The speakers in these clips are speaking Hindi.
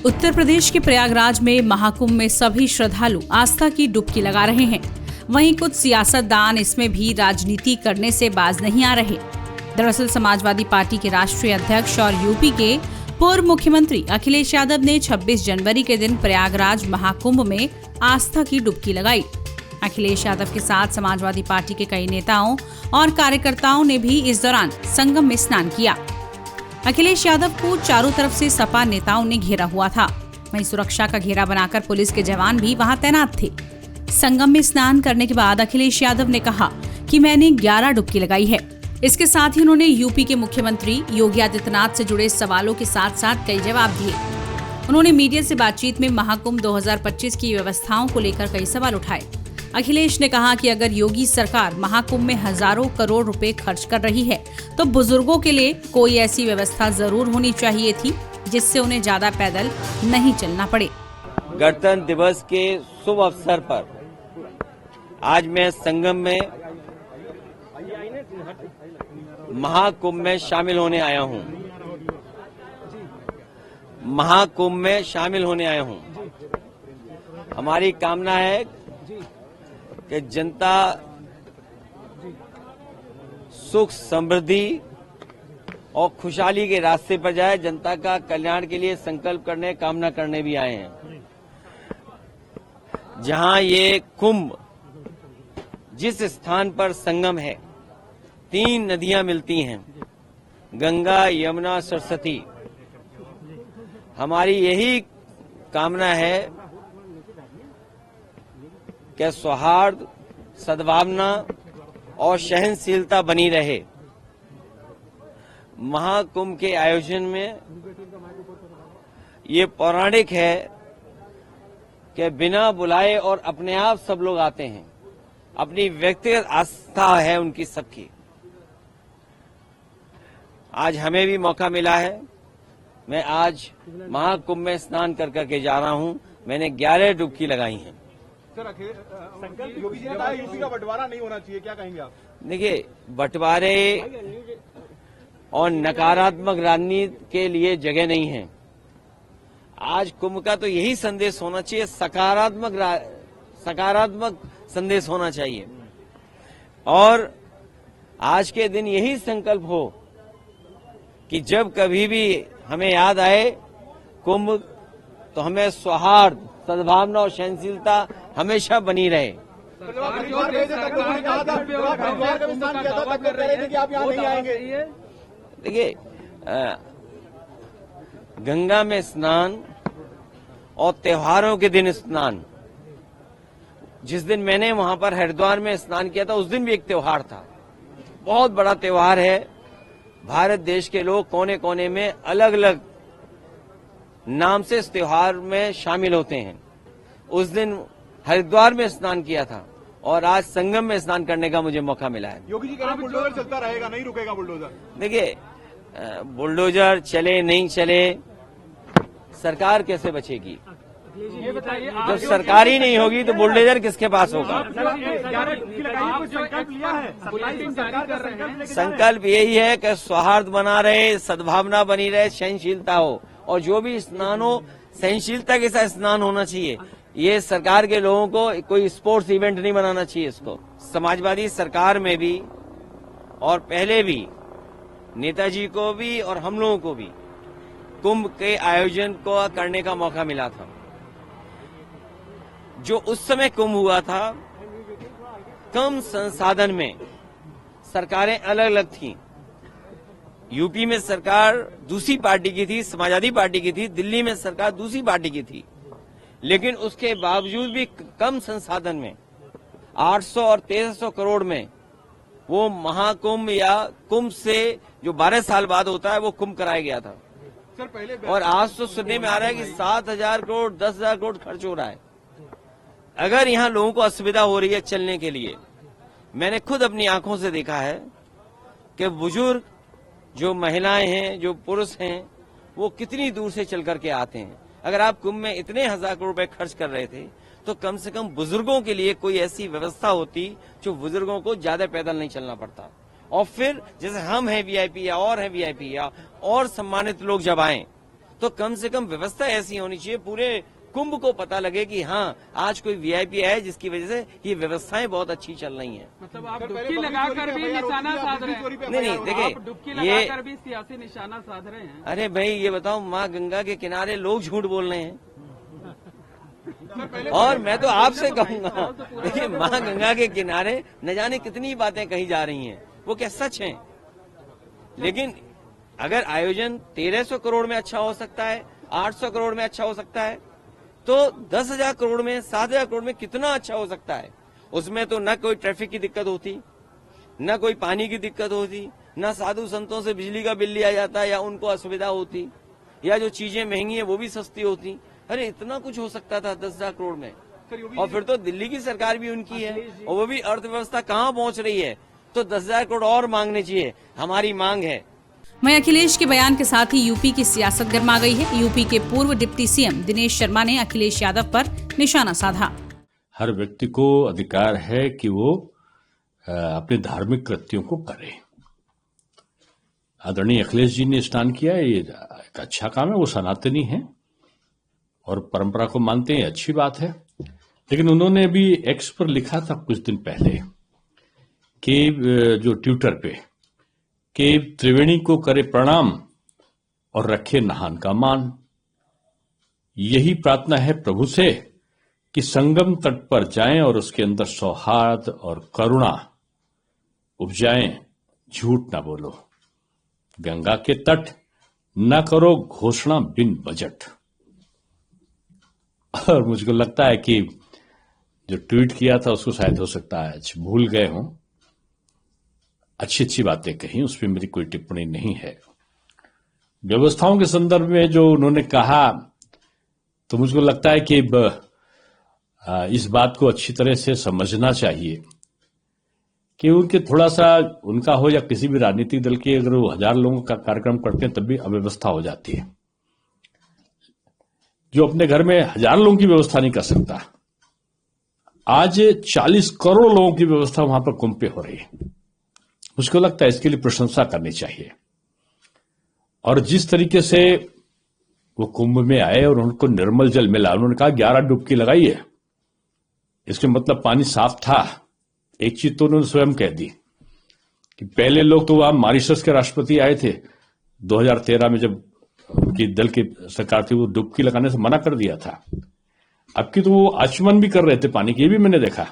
उत्तर प्रदेश के प्रयागराज में महाकुंभ में सभी श्रद्धालु आस्था की डुबकी लगा रहे हैं। वहीं कुछ सियासतदान इसमें भी राजनीति करने से बाज नहीं आ रहे। दरअसल समाजवादी पार्टी के राष्ट्रीय अध्यक्ष और यूपी के पूर्व मुख्यमंत्री अखिलेश यादव ने 26 जनवरी के दिन प्रयागराज महाकुंभ में आस्था की डुबकी लगाई। अखिलेश यादव के साथ समाजवादी पार्टी के कई नेताओं और कार्यकर्ताओं ने भी इस दौरान संगम में स्नान किया। अखिलेश यादव को चारों तरफ से सपा नेताओं ने घेरा हुआ था। वहीं सुरक्षा का घेरा बनाकर पुलिस के जवान भी वहां तैनात थे। संगम में स्नान करने के बाद अखिलेश यादव ने कहा कि मैंने 11 डुबकी लगाई है। इसके साथ ही उन्होंने यूपी के मुख्यमंत्री योगी आदित्यनाथ से जुड़े सवालों के साथ साथ कई जवाब दिए। उन्होंने मीडिया से बातचीत में महाकुंभ 2025 की व्यवस्थाओं को लेकर कई सवाल उठाए। अखिलेश ने कहा कि अगर योगी सरकार महाकुंभ में हजारों करोड़ रुपए खर्च कर रही है तो बुजुर्गों के लिए कोई ऐसी व्यवस्था जरूर होनी चाहिए थी जिससे उन्हें ज्यादा पैदल नहीं चलना पड़े। गणतंत्र दिवस के शुभ अवसर पर आज मैं संगम में महाकुंभ में शामिल होने आया हूं। महाकुंभ में शामिल होने आया हूं। हमारी कामना है कि जनता सुख समृद्धि और खुशहाली के रास्ते पर जाए। जनता का कल्याण के लिए संकल्प करने, कामना करने भी आए हैं। जहां ये कुंभ, जिस स्थान पर संगम है, 3 नदियां मिलती हैं, गंगा, यमुना, सरस्वती। हमारी यही कामना है कि सौहार्द, सद्भावना और सहनशीलता बनी रहे। महाकुंभ के आयोजन में ये पौराणिक है कि बिना बुलाए और अपने आप सब लोग आते हैं। अपनी व्यक्तिगत आस्था है उनकी सबकी। आज हमें भी मौका मिला है। मैं आज महाकुंभ में स्नान कर करके जा रहा हूं। मैंने 11 डुबकी लगाई हैं। सर, योगी जी ने कहा यूपी का बंटवारा नहीं होना चाहिए, क्या कहेंगे आप? देखिए, बंटवारे और नकारात्मक राजनीति के लिए जगह नहीं है। आज कुंभ का तो यही संदेश होना चाहिए, सकारात्मक संदेश होना चाहिए। और आज के दिन यही संकल्प हो कि जब कभी भी हमें याद आए कुंभ, तो हमें सौहार्द, सद्भावना और सहनशीलता हमेशा बनी रहे। देखिए, गंगा में स्नान और त्योहारों के दिन स्नान, जिस दिन मैंने वहां पर हरिद्वार में स्नान किया था उस दिन भी एक त्योहार था। बहुत बड़ा त्योहार है। भारत देश के लोग कोने कोने में अलग अलग नाम से इस त्योहार में शामिल होते हैं। उस दिन हरिद्वार में स्नान किया था और आज संगम में स्नान करने का मुझे मौका मिला है। योगी जी कह रहे हैं बुलडोजर चलता रहेगा, नहीं रुकेगा बुलडोजर। देखिए, बुलडोजर चले नहीं चले, सरकार कैसे बचेगी? जब सरकार ही नहीं होगी तो बुलडोजर किसके पास होगा? संकल्प यही है कि सौहार्द बना रहे, सद्भावना बनी रहे, सहनशीलता हो, और जो भी स्नान हो सहनशीलता के साथ स्नान होना चाहिए। ये सरकार के लोगों को कोई स्पोर्ट्स इवेंट नहीं बनाना चाहिए इसको। समाजवादी सरकार में भी और पहले भी नेताजी को भी और हम लोगों को भी कुंभ के आयोजन को करने का मौका मिला था। जो उस समय कुंभ हुआ था, कम संसाधन में सरकारें अलग अलग थीं। यूपी में सरकार दूसरी पार्टी की थी, समाजवादी पार्टी की थी। दिल्ली में सरकार दूसरी पार्टी की थी। लेकिन उसके बावजूद भी कम संसाधन में 800 और 1300 करोड़ में वो महाकुंभ या कुंभ से जो 12 साल बाद होता है वो कुंभ कराया गया था। सर, पहले और आज तो सुनने में आ रहा है कि 7,000 करोड़ 10,000 करोड़ खर्च हो रहा है। अगर यहाँ लोगों को असुविधा हो रही है चलने के लिए, मैंने खुद अपनी आंखों से देखा है कि बुजुर्ग, जो महिलाएं हैं, जो पुरुष हैं, वो कितनी दूर से चल करके आते हैं। अगर आप कुंभ में इतने 1000 करोड़ रुपए खर्च कर रहे थे तो कम से कम बुजुर्गों के लिए कोई ऐसी व्यवस्था होती जो बुजुर्गों को ज्यादा पैदल नहीं चलना पड़ता। और फिर जैसे हम हैं वीआईपी या और हैं वीआईपी या और सम्मानित लोग जब आए तो कम से कम व्यवस्था ऐसी होनी चाहिए, पूरे कुंभ को पता लगे कि हाँ आज कोई वीआईपी है जिसकी वजह से ये व्यवस्थाएं बहुत अच्छी चल रही हैं। मतलब आप डुबकी लगाकर भी निशाना साध रहे हैं? नहीं देखिए, डुबकी ये लगाकर भी सियासी निशाना साध रहे हैं। अरे भाई ये बताओ, माँ गंगा के किनारे लोग झूठ बोल रहे हैं। और मैं तो आपसे कहूंगा, देखिए माँ गंगा के किनारे न जाने कितनी बातें कही जा रही हैं, वो क्या सच हैं? लेकिन अगर आयोजन 1300 करोड़ में अच्छा हो सकता है, 800 करोड़ में अच्छा हो सकता है, तो 10,000 करोड़ में, 7,000 करोड़ में कितना अच्छा हो सकता है। उसमें तो न कोई ट्रैफिक की दिक्कत होती, न कोई पानी की दिक्कत होती, न साधु संतों से बिजली का बिल लिया जाता या उनको असुविधा होती, या जो चीजें महंगी है वो भी सस्ती होती। अरे इतना कुछ हो सकता था 10,000 करोड़ में। और फिर तो दिल्ली की सरकार भी उनकी है और वो भी अर्थव्यवस्था कहाँ पहुंच रही है, तो 10,000 करोड़ और मांगने चाहिए, हमारी मांग है। वहीं अखिलेश के बयान के साथ ही यूपी की सियासत गर्मा गई है। यूपी के पूर्व डिप्टी सीएम दिनेश शर्मा ने अखिलेश यादव पर निशाना साधा। हर व्यक्ति को अधिकार है कि वो अपने धार्मिक कृत्यों को करे। आदरणीय अखिलेश जी ने स्नान किया, ये एक अच्छा काम है, वो सनातनी है और परंपरा को मानते हैं, अच्छी बात है। लेकिन उन्होंने भी एक्स पर लिखा था कुछ दिन पहले कि जो ट्विटर पे कि त्रिवेणी को करे प्रणाम और रखे नहान का मान। यही प्रार्थना है प्रभु से कि संगम तट पर जाएं और उसके अंदर सौहार्द और करुणा उपजाएं, झूठ ना बोलो। गंगा के तट न करो घोषणा बिन बजट। और मुझको लगता है कि जो ट्वीट किया था उसको शायद हो सकता है भूल गए हों। अच्छी बातें कही, उसमें मेरी कोई टिप्पणी नहीं है। व्यवस्थाओं के संदर्भ में जो उन्होंने कहा, तो मुझको लगता है कि इस बात को अच्छी तरह से समझना चाहिए कि उनके थोड़ा सा उनका हो या किसी भी राजनीतिक दल के, अगर वो 1000 लोगों का कार्यक्रम करते हैं तब भी अव्यवस्था हो जाती है। जो अपने घर में 1000 लोगों की व्यवस्था नहीं कर सकता, आज 40 करोड़ लोगों की व्यवस्था वहां पर कुंभ पे हो रही है। मुझको लगता है इसके लिए प्रशंसा करनी चाहिए। और जिस तरीके से वो कुंभ में आए और उनको निर्मल जल मिला, उन्होंने कहा 11 डुबकी लगाई है, इसके मतलब पानी साफ था। एक चीज तो उन्होंने स्वयं कह दी कि पहले लोग तो वहां मॉरिशस के राष्ट्रपति आए थे 2013 में, जब उनकी दल की सरकार थी, वो डुबकी लगाने से मना कर दिया था। अब की तो वो आचमन भी कर रहे थे पानी की, ये भी मैंने देखा।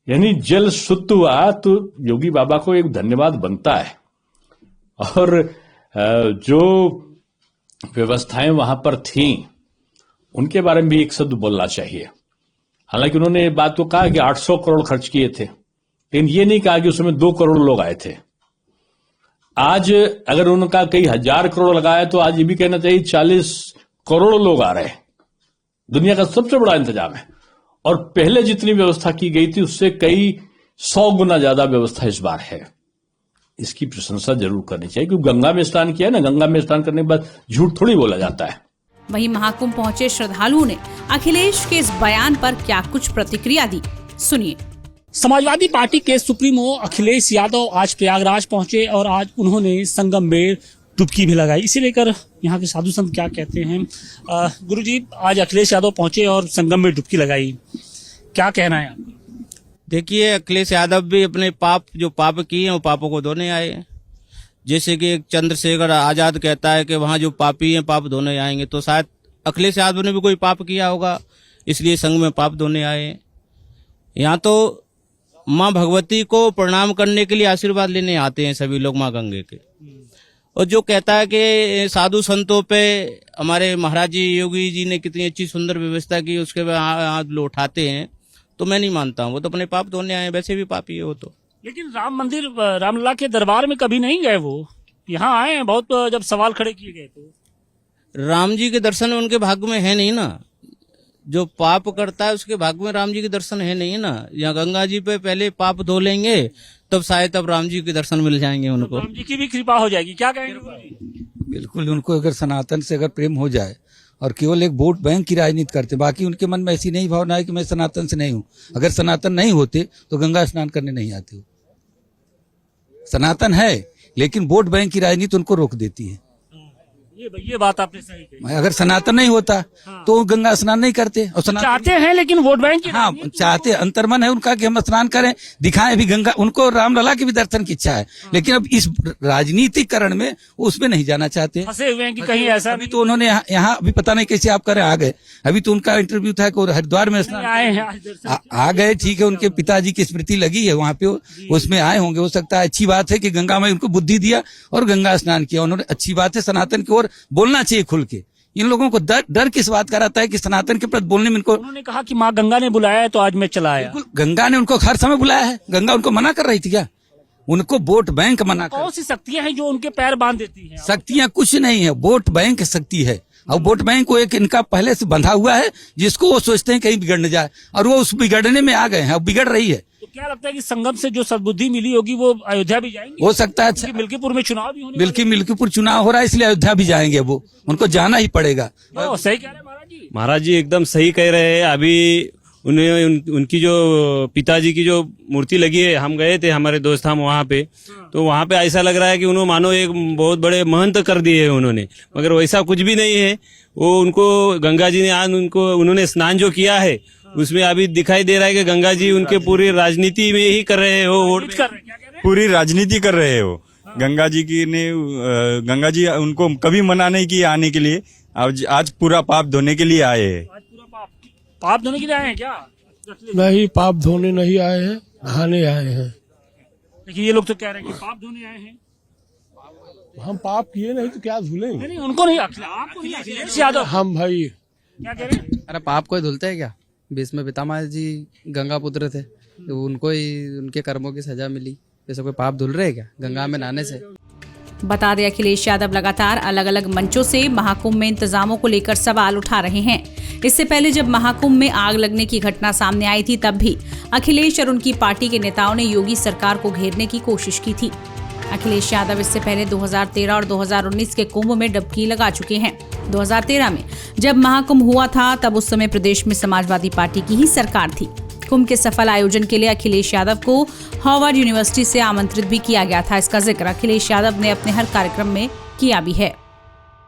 यानी जल शुद्ध हुआ तो योगी बाबा को एक धन्यवाद बनता है। और जो व्यवस्थाएं वहां पर थीं उनके बारे में भी एक शब्द बोलना चाहिए। हालांकि उन्होंने ये बात को कहा कि 800 करोड़ खर्च किए थे, लेकिन ये नहीं कहा कि उसमें 2 करोड़ लोग आए थे। आज अगर उन्होंने कहा कई 1000 करोड़ लगाए, तो आज ये भी कहना चाहिए 40 करोड़ लोग आ रहे हैं। दुनिया का सबसे बड़ा इंतजाम है और पहले जितनी व्यवस्था की गई थी उससे कई 100 गुना ज्यादा व्यवस्था इस बार है। इसकी प्रशंसा जरूर करनी चाहिए, क्योंकि गंगा में स्नान किया ना, गंगा में स्नान करने के बाद झूठ थोड़ी बोला जाता है। वहीं महाकुंभ पहुंचे श्रद्धालुओं ने अखिलेश के इस बयान पर क्या कुछ प्रतिक्रिया दी, सुनिए। समाजवादी पार्टी के सुप्रीमो अखिलेश यादव आज प्रयागराज पहुंचे और आज उन्होंने संगम में डुबकी भी लगाई। इसी लेकर यहाँ के साधु संत क्या कहते हैं। गुरुजी, आज अखिलेश यादव पहुंचे और संगम में डुबकी लगाई, क्या कहना है आपका? देखिए, अखिलेश यादव भी अपने जो पाप किए हैं वो पापों को धोने आए। जैसे कि चंद्रशेखर आजाद कहता है कि वहाँ जो पापी हैं पाप धोने आएंगे, तो शायद अखिलेश यादव ने भी कोई पाप किया होगा, इसलिए संघ में पाप धोने आए। यहाँ तो माँ भगवती को प्रणाम करने के लिए आशीर्वाद लेने आते हैं सभी लोग माँ गंगे के। और जो कहता है कि साधु संतों पे हमारे महाराज जी योगी जी ने कितनी अच्छी सुंदर व्यवस्था की, उसके बाद हाथ लो उठाते हैं, तो मैं नहीं मानता हूँ। वो तो अपने पाप धोने आए, वैसे भी पापी है वो तो। लेकिन राम मंदिर, रामलला के दरबार में कभी नहीं गए, वो यहाँ आए हैं बहुत, जब सवाल खड़े किए गए तो। राम जी के दर्शन उनके भाग्य में है नहीं ना। जो पाप करता है उसके भाग्य में राम जी के दर्शन है नहीं ना। यहाँ गंगा जी पे पहले पाप धो लेंगे तब शायद तब राम जी के दर्शन मिल जाएंगे उनको। राम जी की भी कृपा हो जाएगी, क्या कहेंगे? बिल्कुल, उनको अगर सनातन से अगर प्रेम हो जाए और केवल एक वोट बैंक की राजनीति करते, बाकी उनके मन में ऐसी नहीं भावना है कि मैं सनातन से नहीं हूँ। अगर सनातन नहीं होते तो गंगा स्नान करने नहीं आते हो। सनातन है लेकिन वोट बैंक की राजनीति उनको रोक देती है। ये बात आपने सही कही। अगर सनातन नहीं होता तो गंगा स्नान नहीं करते। और सनातन चाहते हैं लेकिन वोट बैंक की हाँ चाहते, अंतर्मन है उनका कि हम स्नान करें, दिखाएं भी गंगा, उनको रामलला के भी दर्शन की इच्छा है। लेकिन अब इस राजनीतिकरण में उसमें नहीं जाना चाहते। फंसे हुए हैं कि कहीं ऐसा अभी तो उन्होंने यहाँ अभी पता नहीं कैसे आप करे आ गए। अभी तो उनका इंटरव्यू था कि वो हरिद्वार में स्नान आए हैं आज दर्शन। आ गए, ठीक है, उनके पिताजी की स्मृति लगी है वहाँ पे, उसमें आए होंगे। हो सकता है अच्छी बात है कि गंगा में उनको बुद्धि दिया और गंगा स्नान किया उन्होंने, अच्छी बात है। सनातन की ओर बोलना चाहिए खुल के। इन लोगों को डर किस बात का रहता है कि सनातन के प्रति बोलने में इनको। उन्होंने कहा कि माँ गंगा ने बुलाया है तो आज मैं चला आया। बिल्कुल, गंगा ने उनको हर समय बुलाया है। गंगा उनको मना कर रही थी क्या? उनको वोट बैंक मना कर। कौन सी शक्तियां हैं जो उनके पैर बांध देती हैं? शक्तियां कुछ नहीं है, वोट बैंक शक्ति है। और वोट बैंक को एक इनका पहले से बंधा हुआ है जिसको वो सोचते हैं कहीं बिगड़ न जाए, और वो उस बिगड़ने में आ गए हैं, अब बिगड़ रही है। तो क्या लगता है कि संगम से जो सद्बुद्धि मिली होगी वो अयोध्या भी जाएंगे? हो सकता है। क्योंकि मिल्कीपुर में चुनाव भी होने वाले मिल्कीपुर चुनाव हो रहा है, इसलिए अयोध्या भी जाएंगे। वो उनको जाना ही पड़ेगा। हैं। सही कह रहे हैं महाराज जी। महाराज जी एकदम सही कह रहे हैं। अभी उनकी जो पिताजी की जो मूर्ति लगी है, हम गए थे, हमारे दोस्त हम वहाँ पे, तो वहाँ पे ऐसा लग रहा है कि उन्होंने मानो एक बहुत बड़े महंत कर दिए हैं उन्होंने, मगर वैसा कुछ भी नहीं है। वो उनको गंगा जी ने आज उन्होंने स्नान जो किया है उसमें अभी दिखाई दे रहा है कि गंगा जी उनके पूरी राजनीति में ही कर रहे हो, पूरी राजनीति कर रहे हो। गंगा जी उनको कभी मना नहीं किया आने के लिए। आज पूरा पाप धोने के लिए आए हैं। पाप धोने के लिए आए हैं क्या? नहीं, पाप धोने नहीं आए हैं, नहाने आए हैं। लेकिन ये लोग तो कह रहे हैं कि पाप धोने आए हैं। हम पाप किए नहीं तो क्या धुलेंगे? नहीं, उनको नहीं, आपको नहीं, अखिलेश यादव। हम भाई क्या कह रहे हैं? अरे पाप कोई धुलते है क्या? बीच में पितामह जी गंगा पुत्र थे, तो उनको ही उनके कर्मों की सजा मिली। जैसे कोई पाप धुल रहे क्या गंगा में नहाने से? बता दें, अखिलेश यादव लगातार अलग अलग मंचों से महाकुंभ में इंतजामों को लेकर सवाल उठा रहे हैं। इससे पहले जब महाकुंभ में आग लगने की घटना सामने आई थी, तब भी अखिलेश और उनकी पार्टी के नेताओं ने योगी सरकार को घेरने की कोशिश की थी। अखिलेश यादव इससे पहले 2013 और 2019 के कुंभ में डुबकी लगा चुके हैं। 2013 में जब महाकुंभ हुआ था, तब उस समय प्रदेश में समाजवादी पार्टी की ही सरकार थी। कुंभ के सफल आयोजन के लिए अखिलेश यादव को हार्वर्ड यूनिवर्सिटी से आमंत्रित भी किया गया था। इसका जिक्र अखिलेश यादव ने अपने हर कार्यक्रम में किया भी है।